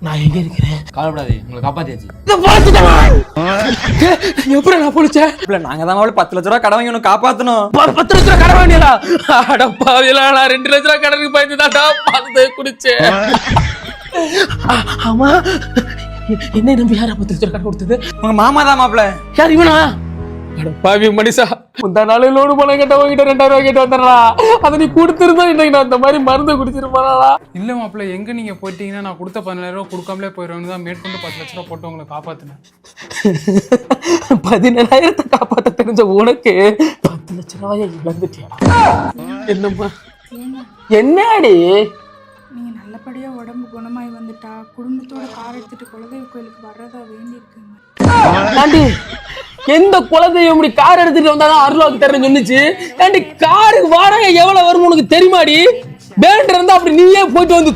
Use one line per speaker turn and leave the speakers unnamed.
நான் எங்க இருக்கிறேன்?
கவலைப்படாதே, உங்களை காப்பாத்தியாச்சு.
எப்படி நான் பொழிச்சேன்?
நாங்க தான் 10 லட்ச ரூபா கடன் வாங்கி ஒன்று காப்பாத்தணும்.
10 லட்ச ரூபா கடன் வாங்கினீங்களா? அடப்பாவிலா, நான் 2 லட்ச ரூபா கடனுக்கு பயந்து தாண்டா பார்த்து குடிச்சேன். ஆமா, என்ன நம்பி யாரா 10 லட்ச ரூபா கடன் கொடுத்தது?
உங்க மாமா தான் மாப்பிள்ள.
யார் இவனா? அடப்பாவி மனுஷா, முந்தா நாள் லோடு பணம் கேட்ட வாங்கிட்ட 2000 ரூபாய் கேட்டு வந்துடுறா. அதை நீ கொடுத்துருந்தா இன்னைக்கு நான் இந்த மாதிரி மருந்து குடிச்சிருப்பானா?
இல்ல மாப்பிள்ள, எங்க நீங்க போயிட்டீங்கன்னா நான் கொடுத்த 15000 ரூபா கொடுக்காமலே போயிடுவேன்னு தான் மேற்கொண்டு 10 லட்ச ரூபா போட்டு உங்களை காப்பாத்தினேன்.
17,000 காப்பாத்த தெரிஞ்ச உனக்கு 10 லட்ச ரூபாயை இழந்துட்டியா? என்னம்மா என்னடி?
நீங்க நல்லபடியா உடம்பு குணமாய் வந்துட்டா குடும்பத்தோட கார் எடுத்துட்டு குலதெய்வ கோயிலுக்கு வர்றதா வேண்டி இருக்குங்க.
ஆண்டி, எந்த குலதெய்வம் இப்படி கார் எடுத்துட்டு வந்தாதான் அருளாக்கு தரேன்னு சொன்னிச்சு. ஆண்டி, காருக்கு வாடகை எவ்வளவு வரும் உனக்கு தெரியுமாடி? வேண்ட இருந்தா அப்படி நீயே போயிட்டு வந்து